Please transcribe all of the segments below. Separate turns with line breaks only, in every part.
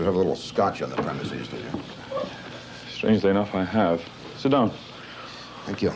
you have a little scotch on the premises, do you?
Strangely enough, I have. Sit down.
Thank you.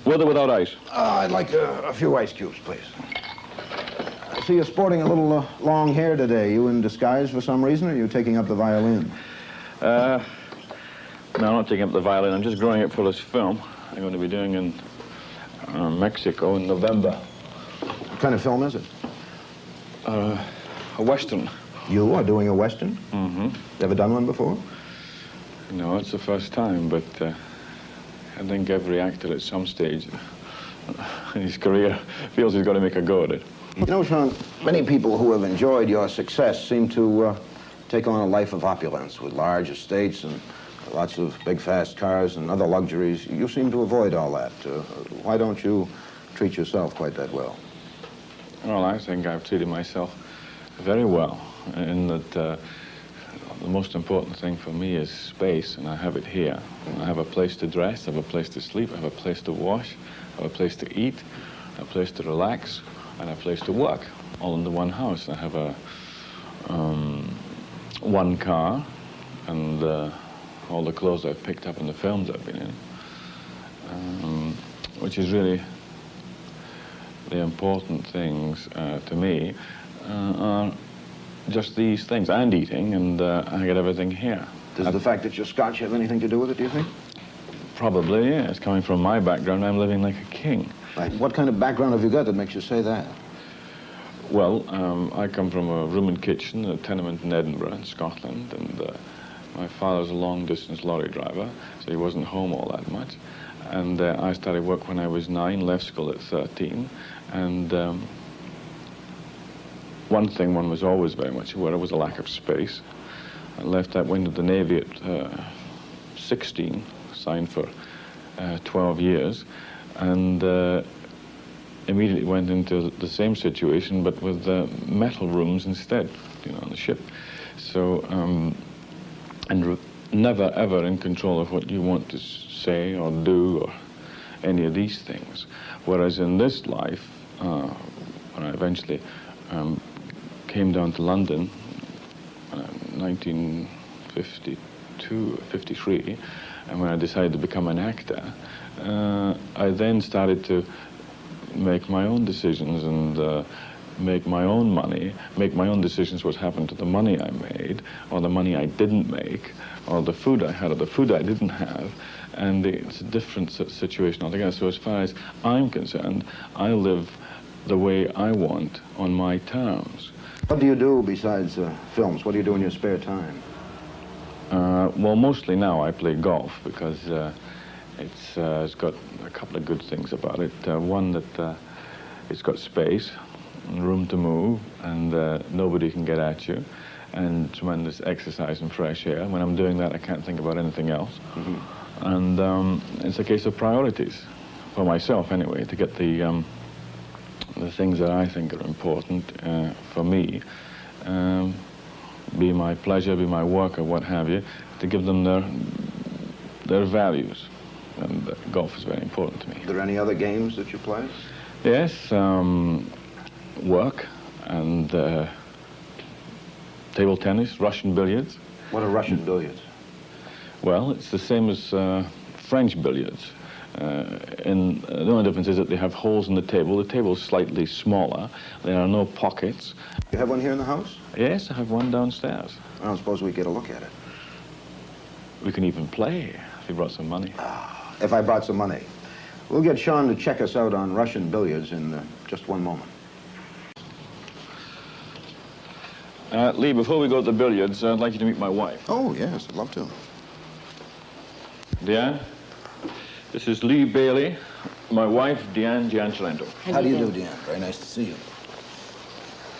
With or without ice?
I'd like a few ice cubes, please. I see you're sporting a little long hair today. You in disguise for some reason, or are you taking up the violin?
No, I'm not taking up the violin. I'm just growing it for this film I'm going to be doing in Mexico in November.
What kind of film is it?
A Western.
You are doing a Western?
Mm-hmm.
Ever done one before?
No, it's the first time, but I think every actor at some stage in his career feels he's got to make a go at it.
You know, Sean, many people who have enjoyed your success seem to take on a life of opulence with large estates and lots of big, fast cars and other luxuries. You seem to avoid all that. Why don't you treat yourself quite that well?
Well, I think I've treated myself very well, in that the most important thing for me is space, and I have it here. I have a place to dress, I have a place to sleep, I have a place to wash, I have a place to eat, a place to relax, and a place to work, all in the one house. I have a one car, and all the clothes I've picked up in the films I've been in, which is really the important things to me are just these things, and eating, and I get everything here.
Does the fact that you're Scotch have anything to do with it, do you think?
Probably, yes. Coming from my background, I'm living like a king.
Right. What kind of background have you got that makes you say that?
Well, I come from a room and kitchen, a tenement in Edinburgh, in Scotland, and my father's a long-distance lorry driver, so he wasn't home all that much. And I started work when I was 9, left school at 13, and one thing one was always very much aware of was a lack of space. I left that, went to the Navy at 16, signed for 12 years, and immediately went into the same situation, but with metal rooms instead, you know, on the ship. So, and never, ever in control of what you want to say or do or any of these things. Whereas in this life, when I eventually came down to London, 1952, 53, and when I decided to become an actor, I then started to make my own decisions and make my own money, make my own decisions what happened to the money I made, or the money I didn't make, or the food I had, or the food I didn't have, and it's a different situation altogether. So as far as I'm concerned, I live the way I want on my terms.
What do you do besides films? What do you do in your spare time?
Well, mostly now I play golf because it's got a couple of good things about it. One, that it's got space and room to move, and nobody can get at you, and tremendous exercise and fresh air. When I'm doing that, I can't think about anything else. Mm-hmm. And it's a case of priorities, for myself anyway, to get the things that I think are important for me, be my pleasure, be my work, or what have you, to give them their values. And golf is very important to me.
Are there any other games that you play?
Yes, work and table tennis, Russian billiards.
What are Russian billiards?
Well, it's the same as French billiards. The only difference is that they have holes in the table. The table is slightly smaller. There are no pockets.
You have one here in the house?
Yes, I have one downstairs.
I don't suppose we get a look at it.
We can even play if you brought some money.
If I brought some money. We'll get Sean to check us out on Russian billiards in just one moment.
Lee, before we go to the billiards, I'd like you to meet my wife.
Oh, yes, I'd love to.
Deanne, this is Lee Bailey, my wife, Deanne Giancelento.
How do you do, Deanne? Very nice to see you.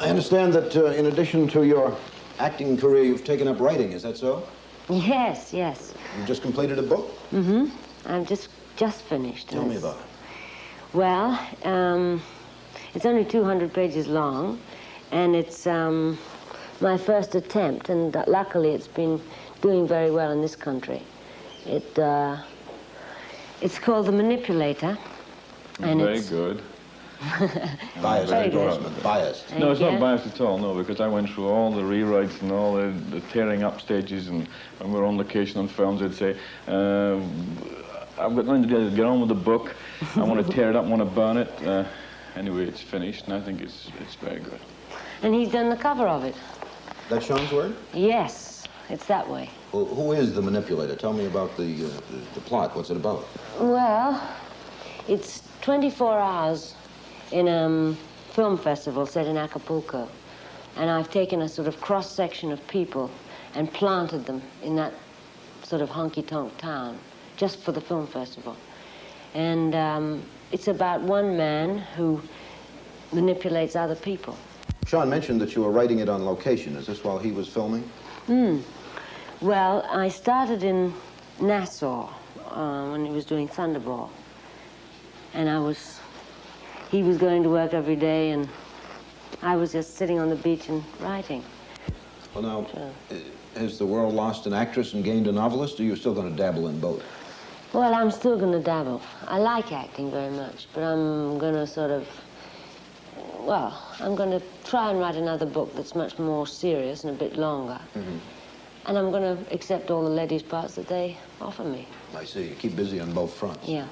I understand that in addition to your acting career, you've taken up writing. Is that so?
Yes, yes.
You just completed a book?
Mm-hmm. I'm just finished.
Tell me about it.
Well, it's only 200 pages long, and it's my first attempt, and luckily it's been doing very well in this country. It's called The Manipulator. And
very good.
Biased
Very good.
endorsement, biased.
No, it's
Thank
not
you.
biased at all, no, because I went through all the rewrites and all the tearing up stages, and when we were on location on films, they'd say, I've got nothing to do, get on with the book, I want to tear it up, I want to burn it. Anyway, it's finished, and I think it's very good.
And he's done the cover of it.
That's Sean's word?
Yes, it's that way.
Well, who is the manipulator? Tell me about the plot. What's it about?
Well, it's 24 hours in a film festival set in Acapulco. And I've taken a sort of cross-section of people and planted them in that sort of honky-tonk town, just for the film festival. And it's about one man who manipulates other people.
Sean mentioned that you were writing it on location. Is this while he was filming?
Well, I started in Nassau when he was doing Thunderball. And he was going to work every day, and I was just sitting on the beach and writing.
Well, now, has the world lost an actress and gained a novelist, or are you still going to dabble in both?
Well, I'm still going to dabble. I like acting very much, but I'm going to I'm going to try and write another book that's much more serious and a bit longer. And I'm going to accept all the ladies' parts that they offer me.
I see. You keep busy on both fronts.
Yeah.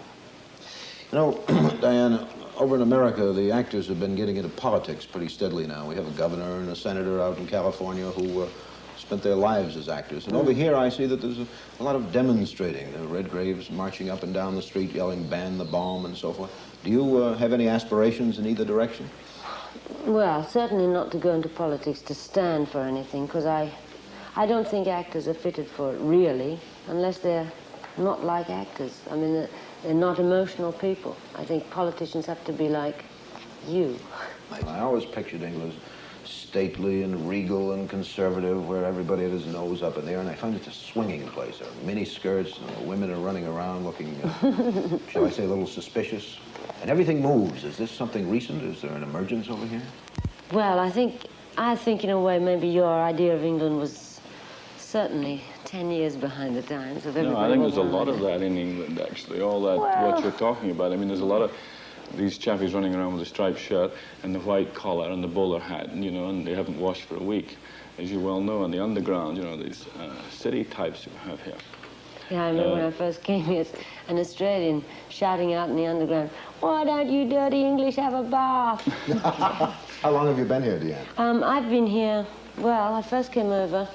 You know, Diane, over in America, the actors have been getting into politics pretty steadily now. We have a governor and a senator out in California who spent their lives as actors. And over here, I see that there's a lot of demonstrating. The Red Graves marching up and down the street, yelling, "Ban the bomb," and so forth. Do you have any aspirations in either direction?
Well, certainly not to go into politics to stand for anything, because I don't think actors are fitted for it, really, unless they're not like actors. I mean, they're not emotional people. I think politicians have to be like you.
I always pictured England as stately and regal and conservative, where everybody had his nose up in the air, and I find it a swinging place. There are mini skirts, and the women are running around looking, shall I say, a little suspicious. And everything moves. Is this something recent? Is there an emergence over here?
Well, I think in a way maybe your idea of England was certainly 10 years behind the times.
No, I think there's a lot of that in England, actually. All that, what you're talking about. I mean, there's a lot of these chappies running around with a striped shirt and the white collar and the bowler hat, and they haven't washed for a week, as you well know. On the underground, these city types you have here.
Yeah, I remember when I first came here, an Australian shouting out in the underground, "Why don't you dirty English have a bath?"
How long have you been here, Deanne?
I've been here, well, I first came over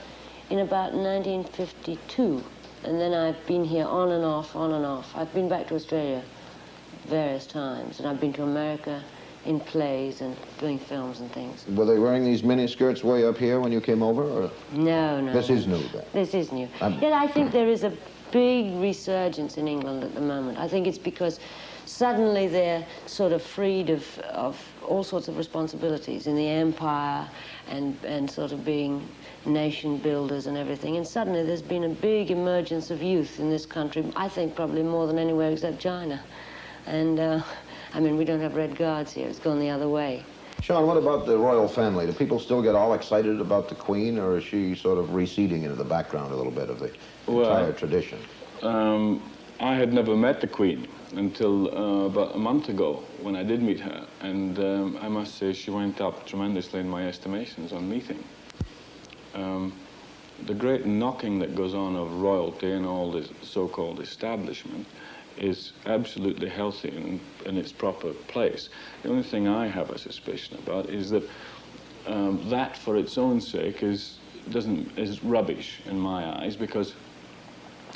in about 1952, and then I've been here on and off, on and off. I've been back to Australia various times, and I've been to America in plays and doing films and things.
Were they wearing these mini skirts way up here when you came over, or?
No.
This is new, then?
This is new. Yet I think there is a big resurgence in England at the moment. I think it's because suddenly they're sort of freed of all sorts of responsibilities in the empire and sort of being nation builders and everything. And suddenly there's been a big emergence of youth in this country, I think probably more than anywhere except China. And, I mean, we don't have Red Guards here. It's gone the other way.
Sean, what about the royal family? Do people still get all excited about the Queen, or is she sort of receding into the background a little bit of the entire tradition?
I had never met the Queen until about a month ago when I did meet her, and I must say she went up tremendously in my estimations on meeting. The great knocking that goes on of royalty and all this so-called establishment is absolutely healthy and in its proper place. The only thing I have a suspicion about is that that for its own sake is rubbish in my eyes, because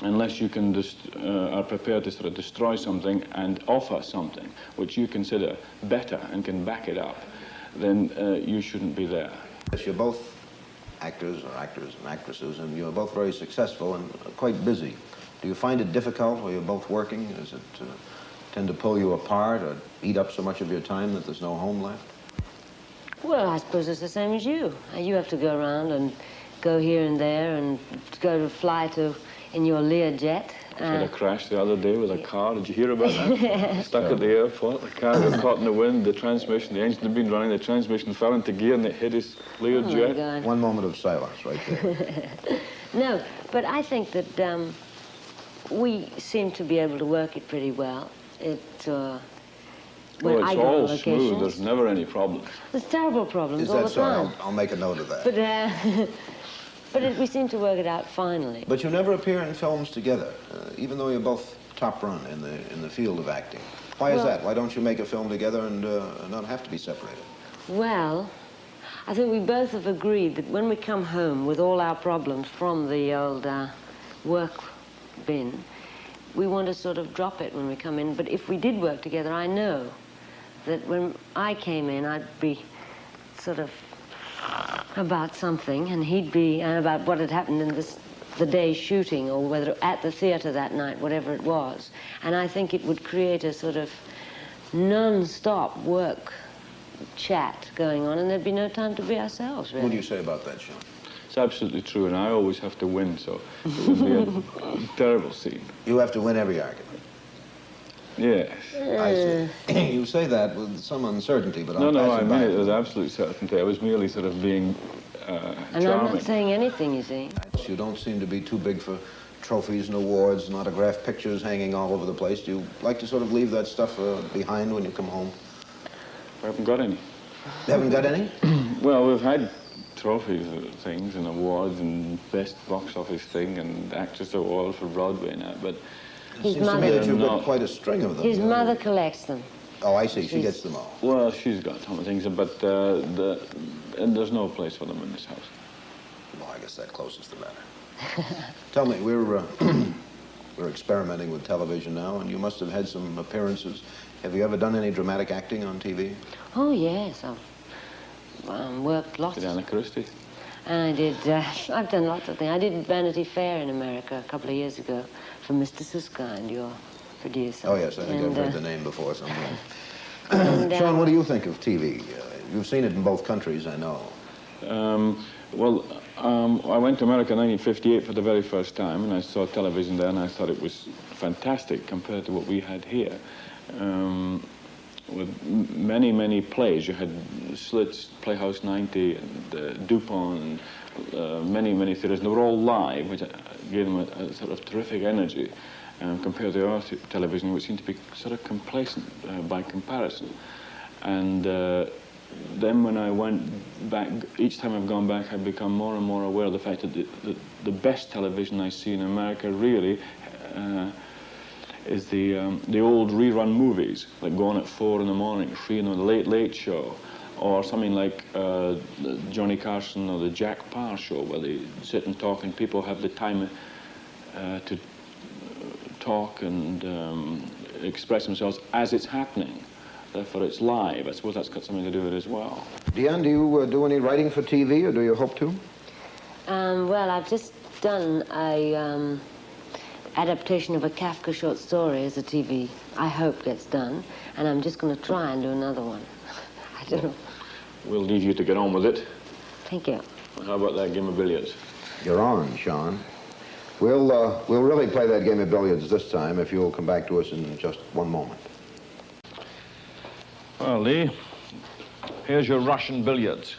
unless you can are prepared to sort of destroy something and offer something which you consider better and can back it up, then you shouldn't be there.
Yes, you're both actors and actresses, and you're both very successful and quite busy. Do you find it difficult while you're both working? Does it tend to pull you apart or eat up so much of your time that there's no home left?
Well, I suppose it's the same as you. You have to go around and go here and there and go to fly in your Learjet.
I had a crash the other day with a car. Did you hear about that? Stuck at the airport. The car got caught in the wind. The engine had been running. The transmission fell into gear and it hit his Learjet.
Oh, my God.
One moment of silence right there.
No, but I think that we seem to be able to work it pretty well. when
Well,
I
it's
go on
all
locations.
smooth. There's never any problems.
There's terrible problems
Is
all
that
the
so?
time.
I'll make a note of that.
But we seem to work it out finally.
But you never appear in films together, even though you're both top run in the field of acting. Why is
Well-
that? Why don't you make a film together and not have to be separated?
Well, I think we both have agreed that when we come home with all our problems from the old work bin, we want to sort of drop it when we come in. But if we did work together, I know that when I came in, I'd be sort of about something, and he'd be about what had happened in the day's shooting, or whether at the theater that night, whatever it was. And I think it would create a sort of non-stop work chat going on, and there'd be no time to be ourselves, really.
What do you say about that, Sean?
It's absolutely true, and I always have to win, so it would be a terrible scene.
You have to win every argument.
Yes.
I see. You say that with some uncertainty, but
No,
I'll
no,
pass
I
it
mean
by.
it with absolute certainty. I was merely sort of being
And I'm
charming.
not saying anything, you see.
You don't seem to be too big for trophies and awards and autographed pictures hanging all over the place. Do you like to sort of leave that stuff behind when you come home?
I haven't got any.
You haven't got any?
Well, we've had trophies and things and awards and best box office thing and actress award for Broadway now, but
It
His
seems to me
mother-
that you've got
No.
quite a string of them.
His mother collects them.
Oh, I see. She
She's-
gets them all.
well, she's got some things, but and there's no place for them in this house.
Well, I guess that closes the matter. Tell me, we're experimenting with television now, and you must have had some appearances. Have you ever done any dramatic acting on TV?
Oh, yes. I've worked lots.
Did Anna Christie?
I did. I've done lots of things. I did Vanity Fair in America a couple of years ago for Mr. Suskind, your producer.
Oh, yes, I think I've
And,
heard the name before somewhere.
and,
Sean, what do you think of TV? You've seen it in both countries, I know.
I went to America in 1958 for the very first time, and I saw television there, and I thought it was fantastic compared to what we had here. With many, many plays. You had Slits, Playhouse 90, and DuPont, and many, many theaters, and they were all live, which gave them a sort of terrific energy compared to our television, which seemed to be sort of complacent by comparison. And then when I went back, each time I've gone back, I've become more and more aware of the fact that the best television I see in America really is the old rerun movies, like go on at 4 in the morning, 3 in the Late Late Show, or something like the Johnny Carson or the Jack Parr Show, where they sit and talk and people have the time to talk and express themselves as it's happening. Therefore, it's live. I suppose that's got something to do with it as well.
Deanne, do you do any writing for TV, or do you hope to?
well, I've just done a adaptation of a Kafka short story as a TV, I hope gets done, and I'm just going to try and do another one. I don't know.
We'll leave you to get on with it.
Thank you.
How about that game of billiards?
You're on, Sean. We'll really play that game of billiards this time if you'll come back to us in just one moment.
Well, Lee, here's your Russian billiards.